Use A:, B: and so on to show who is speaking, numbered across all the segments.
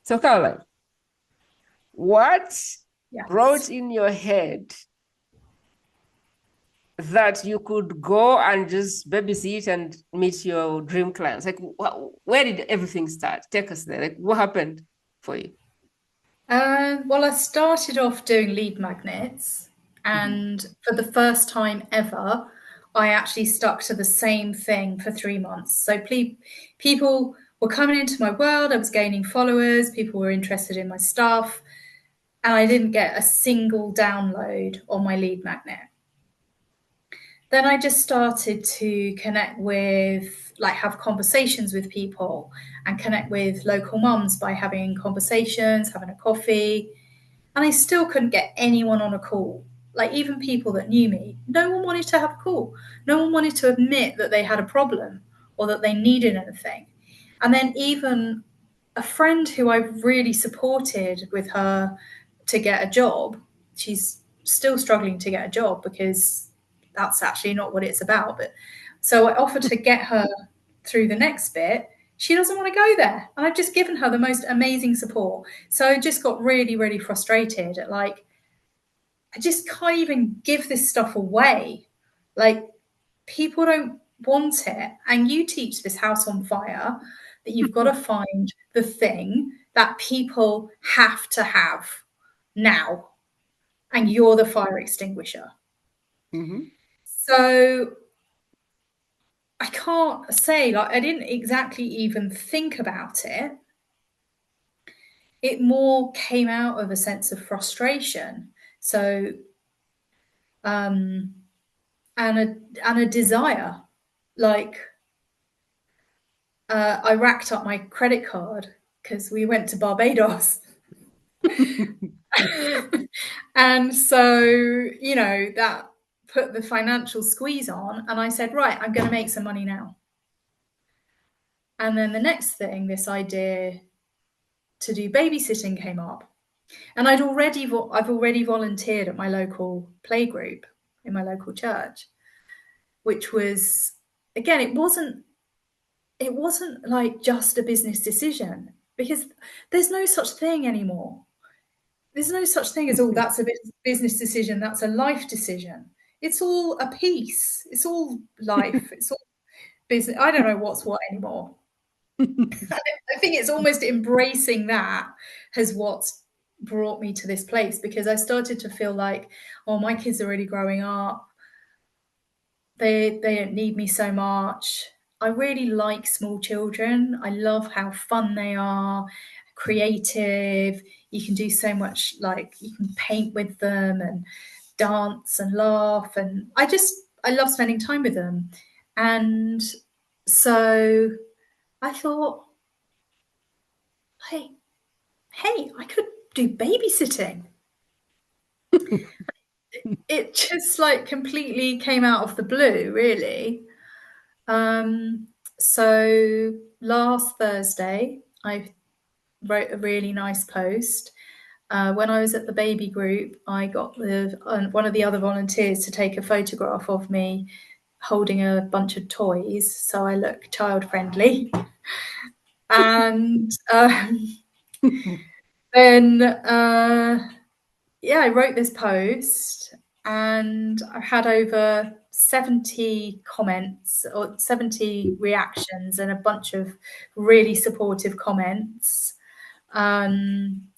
A: So, Caroline, what brought
B: Yes.
A: in your head that you could go and just babysit and meet your dream clients? Like, where did everything start? Take us there. Like, what happened for you?
B: Well, I started off doing lead magnets,
A: Mhm.
B: and for the first time ever, I actually stuck to the same thing for 3 months. So people were coming into my world, I was gaining followers, people were interested in my stuff, and I didn't get a single download on my lead magnet. Then I just started to connect with, like, have conversations with people and connect with local mums by having conversations, having a coffee. And I still couldn't get anyone on a call. Like, even people that knew me, no one wanted to have a call. No one wanted to admit that they had a problem or that they needed anything. And then even a friend who I really supported with her to get a job, she's still struggling to get a job because that's actually not what it's about. But so I offered to get her through the next bit. She doesn't want to go there. And I've just given her the most amazing support. So I just got really, really frustrated at, like, I just can't even give this stuff away. Like, people don't want it. And you teach this house on fire that you've got to find the thing that people have to have now. And you're the fire extinguisher.
A: Mhm.
B: So I can't say, like, I didn't exactly even think about it. It more came out of a sense of frustration. So, um, and a desire. Like, I racked up my credit card because we went to Barbados. And so, that put the financial squeeze on. And I said, right, I'm going to make some money now. And then the next thing, this idea to do babysitting came up. And I've already volunteered at my local playgroup in my local church, which was, again, it wasn't like just a business decision, because there's no such thing anymore. There's no such thing as, oh, that's a business decision, that's a life decision. It's all a piece. It's all life. It's all business. I don't know what's what anymore. I think it's almost embracing that has what's brought me to this place, because I started to feel like, oh, my kids are already growing up. They don't need me so much. I really like small children. I love how fun they are, creative. You can do so much, like, you can paint with them and dance and laugh, and I love spending time with them. And so I thought, hey, I could do babysitting. It just, like, completely came out of the blue, really. Um, so last Thursday, I wrote a really nice post. When I was at the baby group, I got one of the other volunteers to take a photograph of me holding a bunch of toys, so I look child friendly. And then, yeah, I wrote this post, and I had over 70 comments or 70 reactions and a bunch of really supportive comments.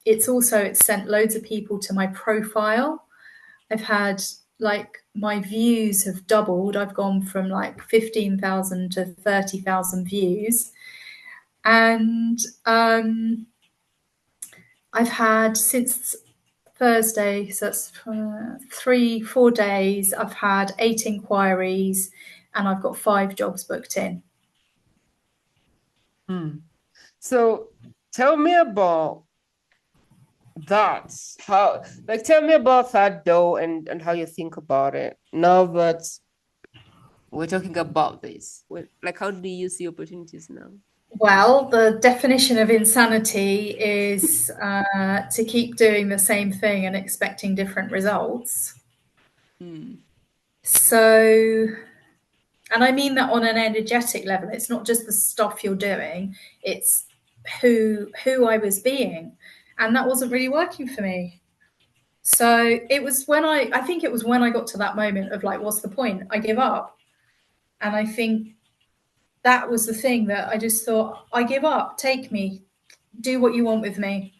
B: It's sent loads of people to my profile. I've had, like, my views have doubled. I've gone from like 15,000 to 30,000 views. And I've had, since Thursday, so that's 4 days, I've had 8 inquiries and I've got 5 jobs booked in.
A: Hmm. So tell me about that. Tell me about that though, and how you think about it now that we're talking about this. Like, how do you see opportunities now?
B: Well, the definition of insanity is to keep doing the same thing and expecting different results.
A: Hmm.
B: So, and I mean that on an energetic level. It's not just the stuff you're doing, it's who I was being, and that wasn't really working for me. So it was when I think it was when I got to that moment of like, what's the point? I give up. And I think that was the thing that I just thought, I give up, take me, do what you want with me.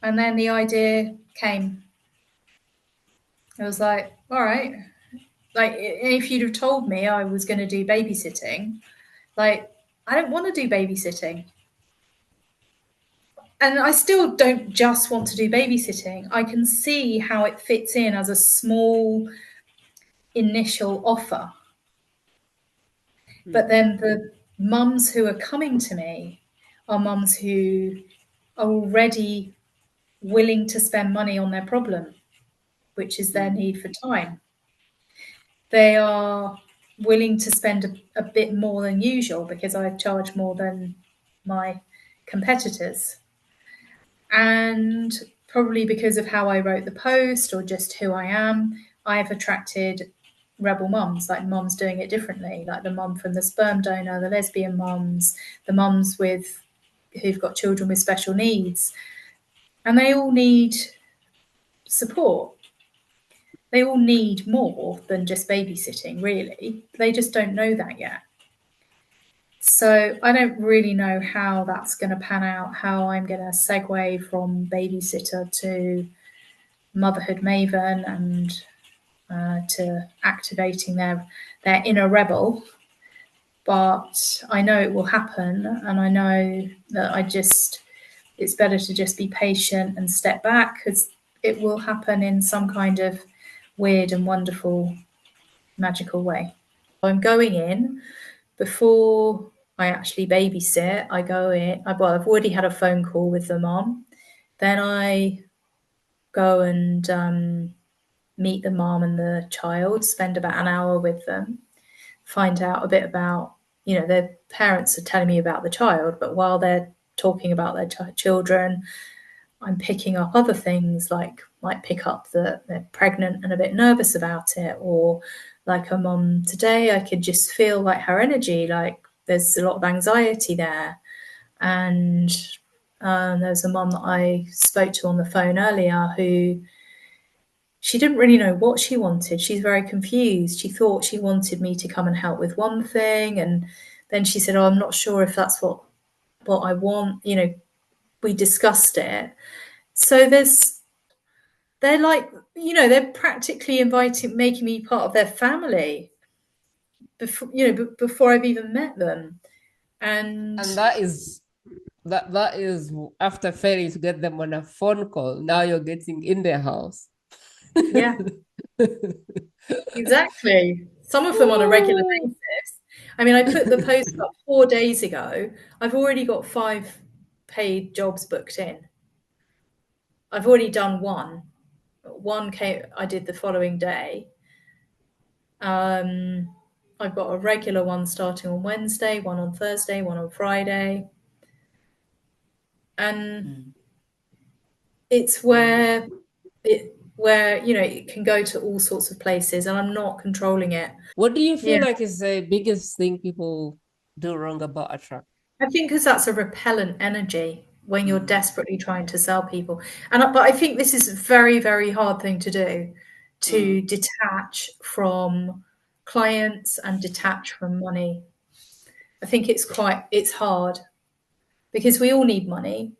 B: And then the idea came. I was like, all right. Like, if you'd have told me I was going to do babysitting, like, I don't want to do babysitting. And I still don't just want to do babysitting. I can see how it fits in as a small initial offer. But then the mums who are coming to me are mums who are already willing to spend money on their problem, which is their need for time. They are willing to spend a bit more than usual because I charge more than my competitors. And probably because of how I wrote the post or just who I am, I've attracted rebel mums, like mums doing it differently, like the mum from the sperm donor, the lesbian mums, the mums with who've got children with special needs. And they all need support. They all need more than just babysitting, really. They just don't know that yet. So I don't really know how that's going to pan out, how I'm going to segue from babysitter to motherhood maven and to activating their inner rebel. But I know it will happen, and I know that it's better to just be patient and step back, because it will happen in some kind of weird and wonderful, magical way. I'm going in before I actually babysit. I go in, I've already had a phone call with the mom. Then I go and meet the mom and the child, spend about an hour with them, find out a bit about, their parents are telling me about the child, but while they're talking about their children, I'm picking up other things, like might pick up that they're pregnant and a bit nervous about it, or like a mom today, I could just feel like her energy, like there's a lot of anxiety there. And there's a mom that I spoke to on the phone earlier who she didn't really know what she wanted. She's very confused. She thought she wanted me to come and help with one thing, and then she said, "Oh, I'm not sure if that's what I want." We discussed it. So they're like, they're practically making me part of their family before I've even met them. And
A: that is after failing to get them on a phone call. Now you're getting in their house.
B: yeah, exactly. Some of them on a regular basis. I mean, I put the post up 4 days ago. I've already got 5 paid jobs booked in. I've already done one. One I did the following day. I've got a regular one starting on Wednesday, one on Thursday, one on Friday. And it's where it can go to all sorts of places, and I'm not controlling it.
A: What do you feel like is the biggest thing people do wrong about attract?
B: I think because that's a repellent energy when you're desperately trying to sell people. But I think this is a very, very hard thing to do, to detach from clients and detach from money. I think it's hard because we all need money.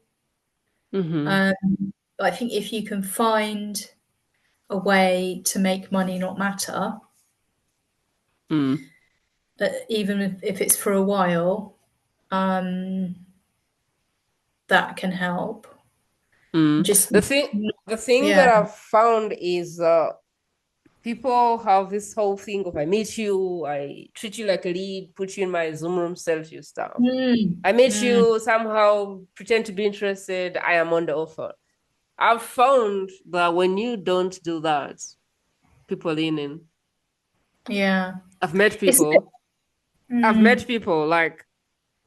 B: But I think if you can find a way to make money not matter, even if it's for a while, that can help. Just
A: the thing that I've found is people have this whole thing of, I meet you, I treat you like a lead, put you in my Zoom room, sell you stuff. I meet you, somehow pretend to be interested, I am on the offer. I've found that when you don't do that, people lean in.
B: Yeah.
A: I've met people like,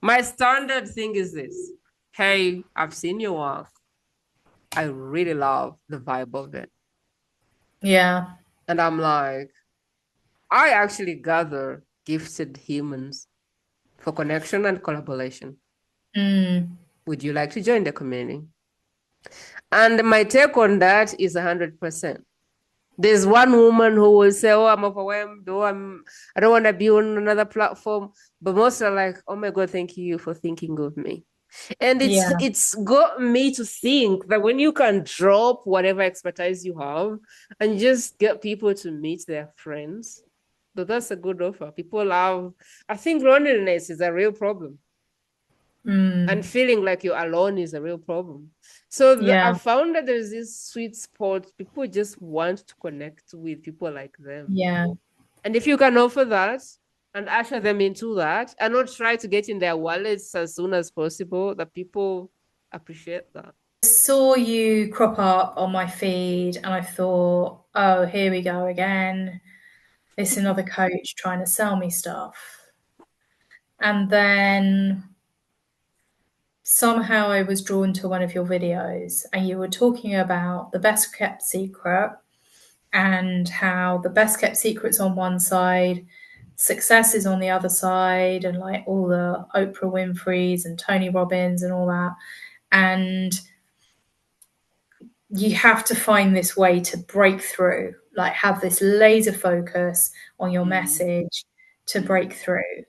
A: my standard thing is this: hey, I've seen your work. I really love the vibe of it.
B: Yeah.
A: And I'm like, I actually gather gifted humans for connection and collaboration.
B: Mm.
A: Would you like to join the community? And my take on that is 100%. There's one woman who will say, "Oh, I'm overwhelmed. Oh, I don't want to be on another platform." But most are like, "Oh my God, thank you for thinking of me." And
B: Yeah.
A: it's got me to think that when you can drop whatever expertise you have and just get people to meet their friends, that's a good offer. People have, I think loneliness is a real problem. And
B: Mm.
A: feeling like you're alone is a real problem. So I
B: Yeah.
A: found that there's this sweet spot. People just want to connect with people like them.
B: Yeah.
A: And if you can offer that and usher them into that and not try to get in their wallets as soon as possible, that people appreciate that.
B: Saw you crop up on my feed and I thought, oh, here we go again. It's another coach trying to sell me stuff. And then somehow I was drawn to one of your videos and you were talking about the best kept secret and how the best kept secret's on one side, success is on the other side, and like all the Oprah Winfrey's and Tony Robbins and all that. And you have to find this way to break through, like have this laser focus on your
A: Mm,
B: message to
A: mm,
B: break through.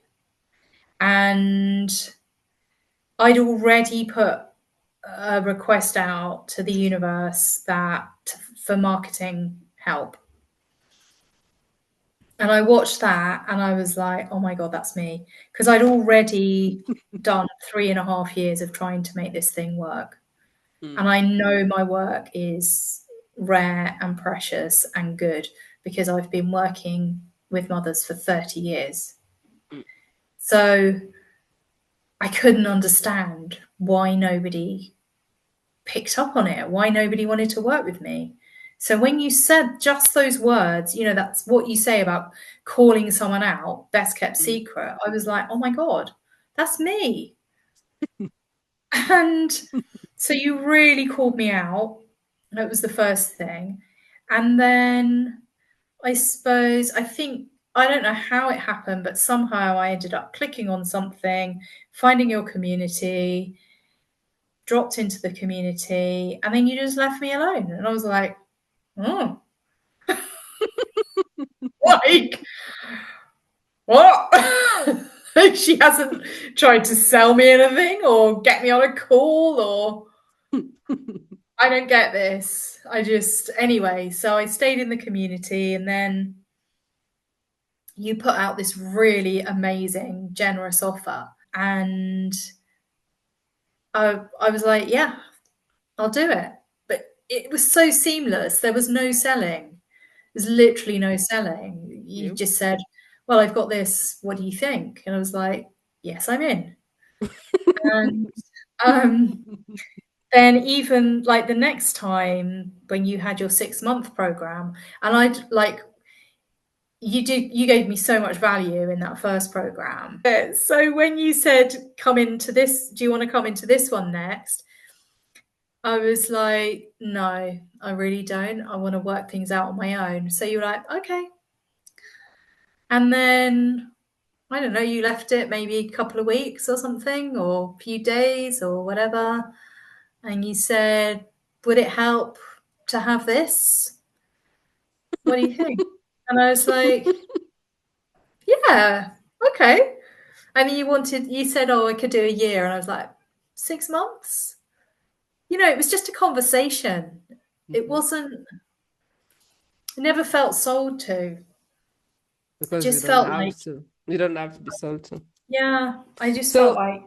B: And I'd already put a request out to the universe that for marketing help. And I watched that and I was like, oh my God, that's me. Because I'd already done 3.5 years of trying to make this thing work. And
A: mm,
B: I know my work is rare and precious and good because I've been working with mothers for 30 years.
A: mm,
B: So I couldn't understand why nobody picked up on it, why nobody wanted to work with me. So when you said just those words, you know, that's what you say about calling someone out, best kept
A: mm.
B: secret. I was like, oh my God, that's me. And so you really called me out. That was the first thing. And then I suppose, I don't know how it happened, but somehow I ended up clicking on something, finding your community, dropped into the community, and then you just left me alone. And I was like, oh, like, what? She hasn't tried to sell me anything or get me on a call or I don't get this. Anyway, so I stayed in the community and then you put out this really amazing, generous offer. And I was like, yeah, I'll do it. But it was so seamless. There was no selling. There's literally no selling. You
A: Yep.
B: just said, well, I've got this. What do you think? And I was like, yes, I'm in. And um, then even like the next time when you had your 6-month program, and I'd like you gave me so much value in that first program. So when you said come into this, do you want to come into this one next? I was like, no, I really don't. I want to work things out on my own. So you're like, okay. And then I don't know, you left it maybe a couple of weeks or something, or a few days or whatever. And you said, would it help to have this? What do you think? And I was like, yeah, okay. And you said, oh, I could do a year. And I was like, 6 months? You know, it was just a conversation. It
A: Mhm.
B: wasn't, I never felt sold to. It
A: Because you
B: just
A: don't
B: felt
A: have
B: like,
A: to. You don't have to be salty.
B: yeah, I just felt
A: So
B: like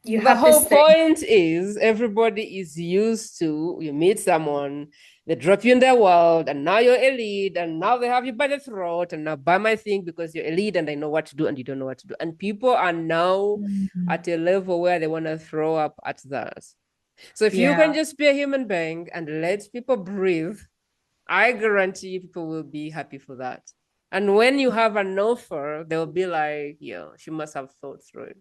B: you
A: the
B: had
A: whole
B: this thing.
A: point is everybody is used to you meet someone, they drop you in their world, and now you're a lead, and now they have you by the throat, and now buy my thing because you're a lead and they know what to do and you don't know what to do. And people are now
B: Mm,
A: at a level where they want to throw up at that. So if you can
B: yeah,
A: just be a human being and let people breathe, I guarantee you people will be happy for that. And when you have an offer, they'll be like, yeah, she must have thought through it.